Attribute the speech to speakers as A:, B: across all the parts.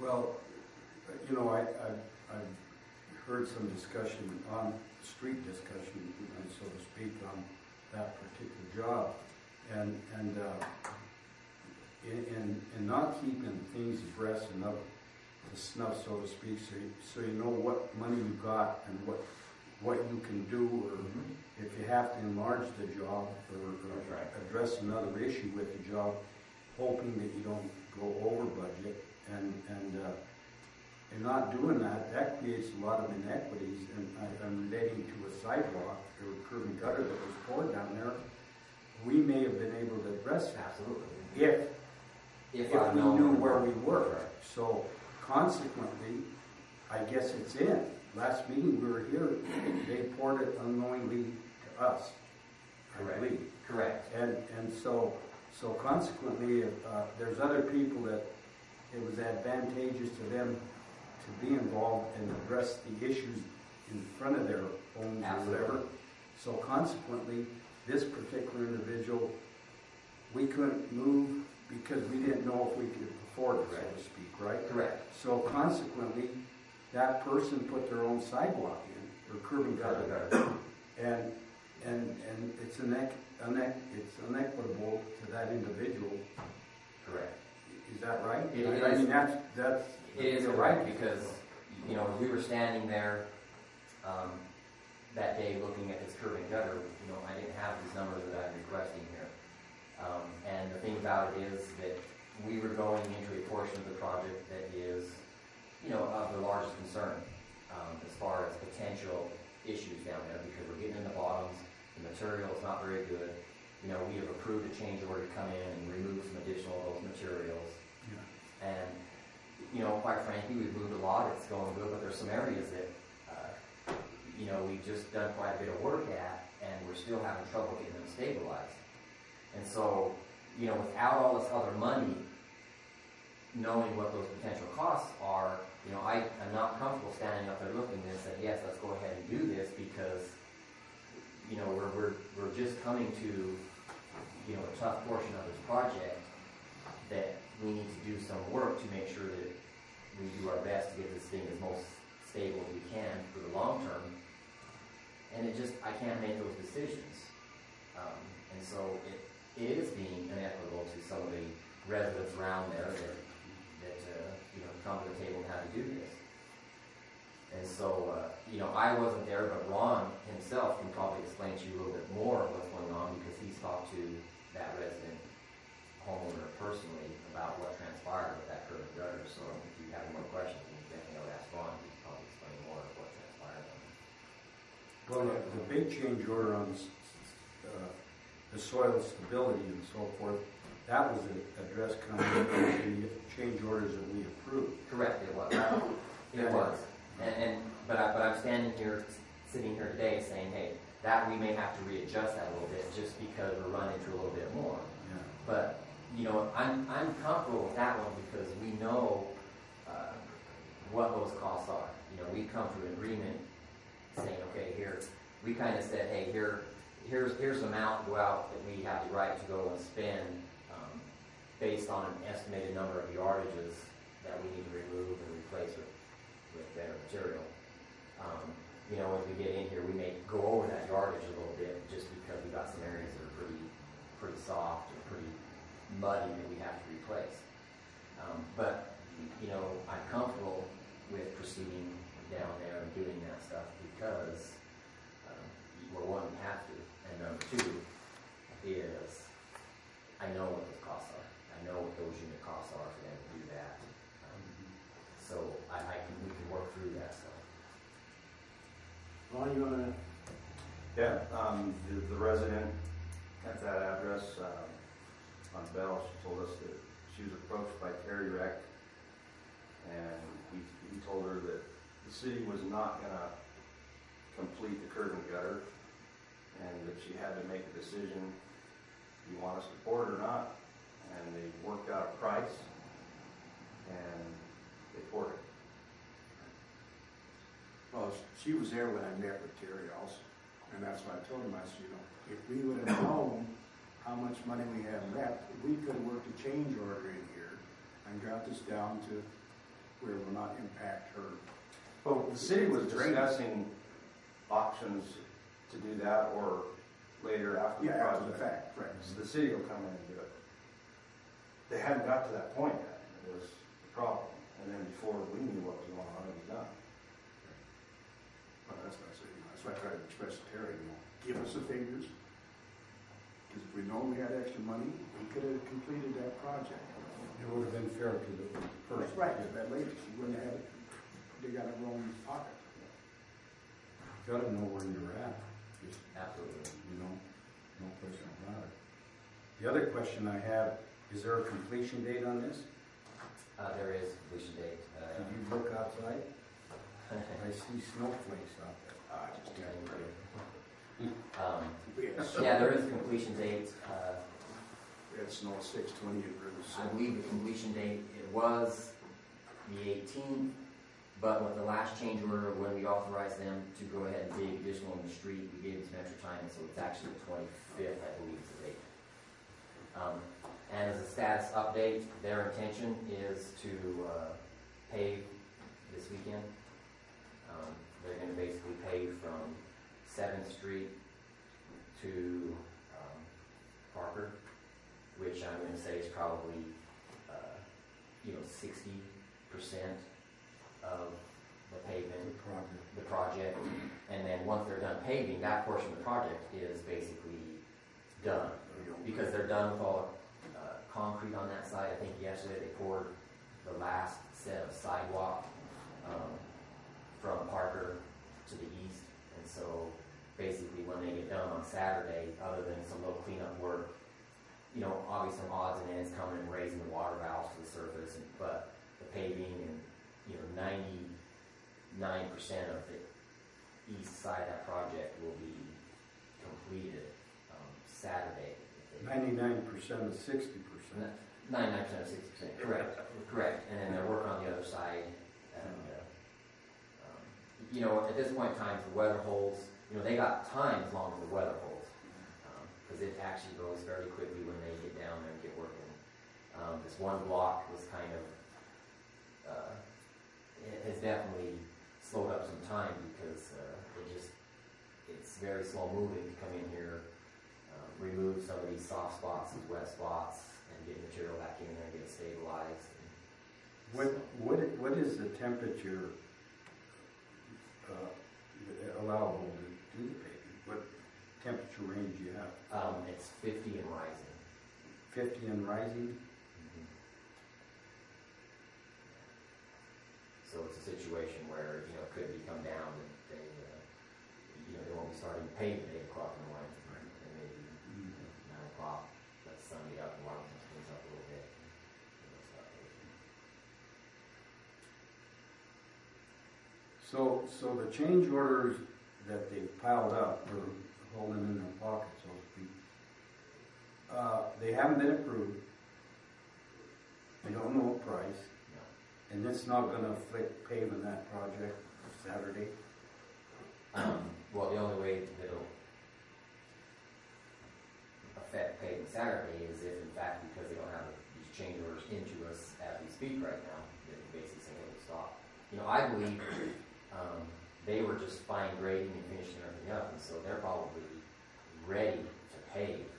A: Well, you know, I've heard some discussion on, street discussion, so to speak, on that particular job. And in not keeping things abreast and up to snuff, so to speak, so you know what money you got and what you can do, or if you have to enlarge the job or address another issue with the job, hoping that you don't go over budget, and not doing that, that creates a lot of inequities. And I'm relating to a sidewalk or curb and gutter that was poured down there. We may have been able to address that if we knew where we were. So consequently, I guess it's in. Last meeting we were here, they poured it unknowingly to us, I believe.
B: Correct.
A: And so consequently, there's other people that it was advantageous to them to be involved and address the issues in front of their homes or whatever. So consequently, this particular individual, we couldn't move because we didn't know if we could afford it, so to speak, right?
B: Correct.
A: So consequently, that person put their own sidewalk in, or curb and gutter, and it's it's inequitable to that individual.
B: Correct.
A: Is that right?
B: I
A: mean, that's
B: it is right, because you know, we were standing there that day looking at this curb and gutter. You know, I didn't have these numbers that I'm requesting here, and the thing about it is that we were going into a portion of the project that is, you know, of the largest concern as far as potential issues down there, because we're getting in the bottoms, the material is not very good. You know, we have approved a change order to come in and remove some additional of those materials. Yeah. And, you know, quite frankly, we've moved a lot, it's going good, but there's some areas that, you know, we've just done quite a bit of work at, and we're still having trouble getting them stabilized. And so, you know, without all this other money, knowing what those potential costs are, you know, I'm not comfortable standing up there looking and saying, yes, let's go ahead and do this, because, you know, we're just coming to, you know, a tough portion of this project that we need to do some work to make sure that we do our best to get this thing as most stable as we can for the long term. And it just, I can't make those decisions. And so it is being inequitable to some of the residents around there that you know, come to the table and how to do this. And so, you know, I wasn't there, but Ron himself can probably explain to you a little bit more of what's going on, because he's talked to that resident homeowner personally about what transpired with that curb and gutter. So if you have more questions, you definitely know to ask Ron. He can probably explain more of what transpired on this.
A: Well, the big change order on the soil stability and so forth, that was addressed kind of in the change orders that we approved.
B: Correct, it was. It was. But I'm standing here, sitting here today saying, hey, that we may have to readjust that a little bit just because we're running through a little bit more.
A: Yeah.
B: But, you know, I'm comfortable with that one because we know what those costs are. You know, we come to an agreement saying, okay, here, we kind of said, hey, here's the amount to go out that we have the right to go and spend based on an estimated number of yardages that we need to remove and replace with better material. You know, as we get in here, we may go over that yardage a little bit just because we've got some areas that are pretty soft and pretty muddy that we have to replace. But, you know, I'm comfortable with proceeding down there and doing that stuff because, well, one, we have to, and number two is I know what those costs are. I know what those unit costs are for them to do that. So we can work through that stuff.
C: Ron, you want to?
D: Yeah, the resident at that address on Bell, she told us that she was approached by Terry Reck, and he told her that the city was not going to complete the curb and gutter, and that she had to make a decision: do you want us to pour it or not? And they worked out a price, and they poured it.
C: Well, she was there when I met with Terry also, and that's why I told him, I said, you know, if we would have known how much money we have left, we could have worked a change order in here and got this down to where it will not impact her.
D: Well, the city was discussing options to do that or later after the
C: Yeah, after the
D: project.
C: fact, right.
D: So the city will come in and do it. They hadn't got to that point yet, it was the problem. And then before we knew what was going on, it was done.
C: Well, that's what I said, that's why I tried to express to Terry, give us the figures. Because if we know we had extra money, we could have completed that project.
A: It would have been fair to the person.
C: Right, that lady, she wouldn't have had it, they got her own pocket.
A: You gotta know where you're at, just,
B: Absolutely.
A: no question about it. The other question I have, is there a completion date on this?
B: There is completion date.
A: Did you look outside? I see snowflakes out there.
C: Just
B: Yeah, there is a completion date.
C: We had snow at 6:20 at Bruce.
B: I believe the completion date, it was the 18th, but with the last change order, when we authorized them to go ahead and dig additional in the street, we gave them some extra time, so it's actually the 25th, I believe, is the date. And as a status update, their intention is to pave this weekend. They're going to basically pave from 7th Street to Parker, which I'm going to say is probably 60% of the pavement, the project. And then once they're done paving, that portion of the project is basically done. Because they're done with all concrete on that side. I think yesterday they poured the last set of sidewalk from Parker to the east. And so basically when they get done on Saturday, other than some little cleanup work, obviously some odds and ends coming and raising the water valves to the surface, but the paving and 99% of the east side of that project will be completed Saturday.
A: 99% of 60%.
B: 99% of 60%, correct. Correct. And then they're working on the other side. And, at this point in time, the weather holds, they got time as long as the weather holds. Because it actually goes fairly quickly when they get down there and get working. This one block was kind of, it has definitely slowed up some time because it's very slow moving to come in here, remove some of these soft spots, these wet spots, and get material back in there and get it stabilized.
A: What is the temperature allowable to do the paving? What temperature range do you have?
B: It's 50 and rising.
A: 50 and rising?
B: So it's a situation where, it could be come down and they won't be starting to pave at 8 o'clock in the morning. Right. And maybe 9 o'clock, let the sun get up and warm things up a little bit.
A: So the change orders that they've piled up or holding in their pocket, so to speak, they haven't been approved. They don't know a price.
B: No.
A: And it's not going to affect paving that project Saturday.
B: Well, the only way that it'll affect paving Saturday is if, in fact, because they don't have these change orders into us as we speak right now, that basically saying it will stop. I believe they were just fine grading and finishing everything up, and so they're probably ready to pave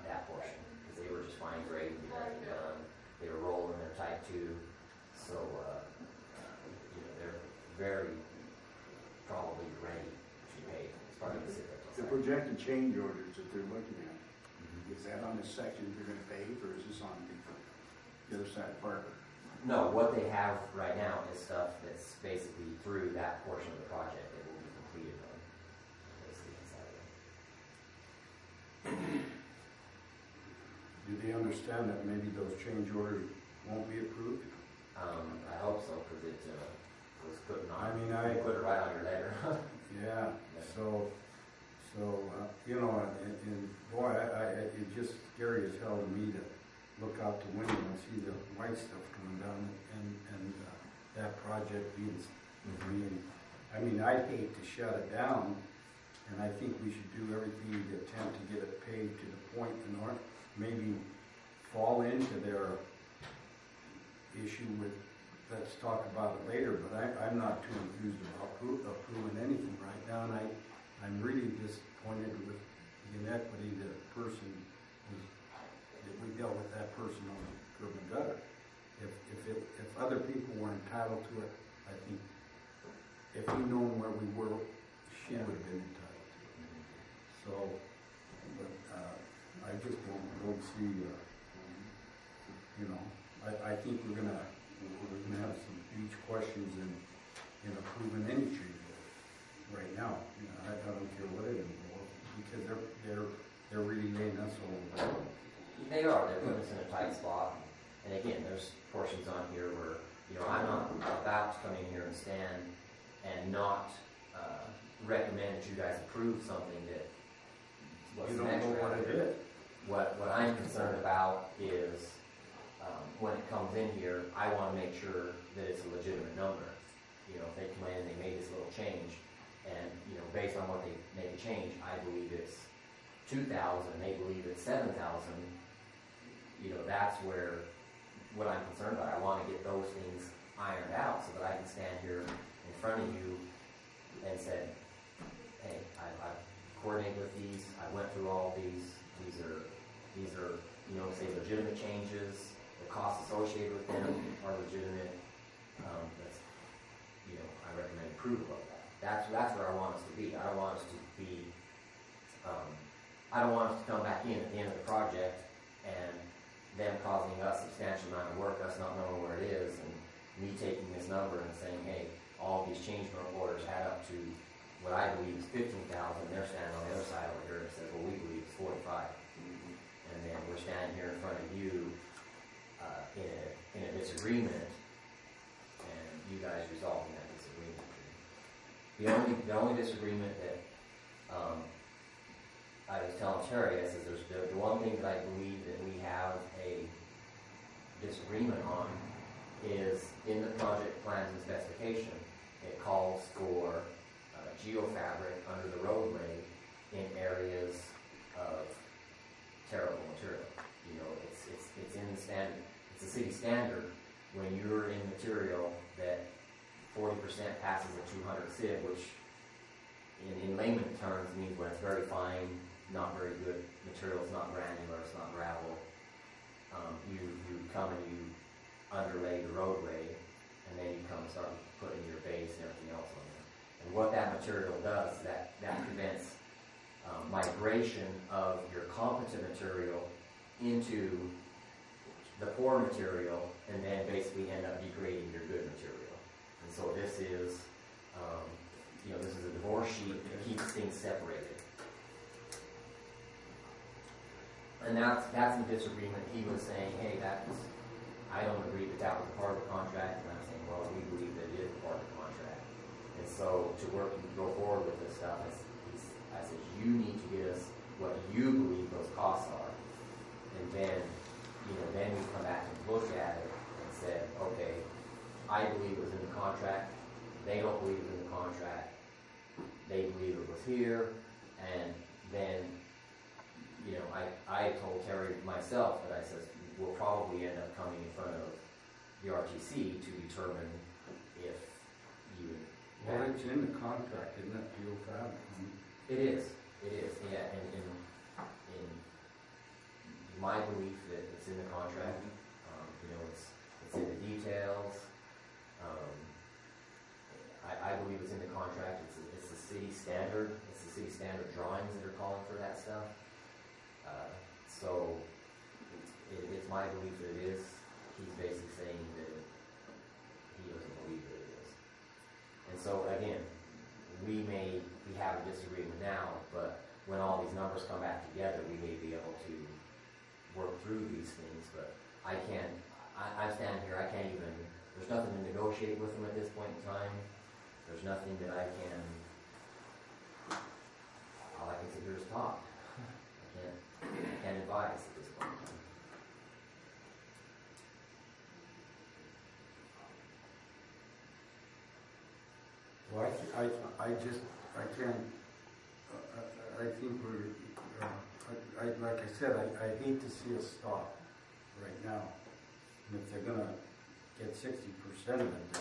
B: that portion because they were just fine grading, everything done. They were rolling their type 2, so they're very probably ready to pave. It's probably going to sit there till
C: The
B: Saturday.
C: projected change orders that they're looking at, is that on this section they're gonna pave, or is this on the other side of Parker?
B: No, what they have right now is stuff that's basically through that portion of the project that will be completed on basically on Saturday.
A: Do they understand that maybe those change orders won't be approved?
B: I hope so, because it was put on.
A: I mean,
B: you put it right on your letter.
A: Yeah, so and boy, it's just scary as hell to me to look out the window and see the white stuff coming down and that project being green. I mean, I'd hate to shut it down, and I think we should do everything to attempt to get it paved to the point and maybe fall into their issue with let's talk about it later, but I'm not too enthused about approving anything right now, and I'm really disappointed with the inequity that we dealt with that person on the curb and gutter. If other people were entitled to it, I think if he'd known where we were, she would have been entitled to it. So, but I just don't see, I think we're gonna have some huge questions in approving any change right now. I don't care what it involves, because they're really laying us over.
B: They are. They're putting us in a tight spot. And again, there's portions on here where, I'm not about to come in here and stand and not recommend that you guys approve something that was
A: You
B: an
A: don't know
B: extra.
A: what it is.
B: What I'm concerned about is when it comes in here, I want to make sure that it's a legitimate number. If they come in and they made this little change, and based on what they made a change, I believe it's 2,000, they believe it's 7,000. That's where what I'm concerned about. I want to get those things ironed out so that I can stand here in front of you and say, hey, I've coordinated with these. I went through all these. These are say legitimate changes. The costs associated with them are legitimate. I recommend approval of that. That's where I want us to be. I don't want us to be. I don't want us to come back in at the end of the project and them causing us a substantial amount of work, us not knowing where it is, and me taking this number and saying, hey, all these change orders add up to what I believe is 15,000, and they're standing on the other side over here and says, well, we believe it's 45. And then we're standing here in front of you in a disagreement, and you guys resolving that disagreement. The only disagreement that I was telling Terry, I says there's the one thing that I believe that we have a disagreement on is in the project plans and specification, it calls for geofabric under the roadway in areas of terrible material. It's in the standard. It's a city standard when you're in material that 40% passes a 200 SID, which in layman terms means when it's very fine, not very good material, it's not granular, it's not gravel. You come and you underlay the roadway, and then you come and start putting your base and everything else on there. And what that material does, that prevents migration of your competent material into the poor material, and then basically end up degrading your good material. And so this is, this is a divorce sheet that keeps things separated. And that's the disagreement. He was saying, hey, I don't agree that was a part of the contract, and I'm saying, well, we believe that it is a part of the contract. And so to work and go forward with this stuff, I said, you need to get us what you believe those costs are. And then, then we come back and look at it and said, okay, I believe it was in the contract. They don't believe it was in the contract. They believe it was here. And then, I told Terry myself that I said, we'll probably end up coming in front of the RTC to determine if you...
A: Well, it's in the contract, isn't it, geofabric?
B: It is, yeah, and in my belief that it's in the contract, it's in the details. I believe it's in the contract. It's the city standard. It's the city standard drawings that are calling for that stuff. So it's my belief that it is. He's basically saying that he doesn't believe that it is. And so again, we have a disagreement now, but when all these numbers come back together, we may be able to work through these things. But I'm standing here, there's nothing to negotiate with them at this point in time. There's nothing that all I can sit here is talk. I can't advise at this point in time.
A: Well, I think we're, like I said, I hate to see us stop right now. And if they're gonna get 60% of it,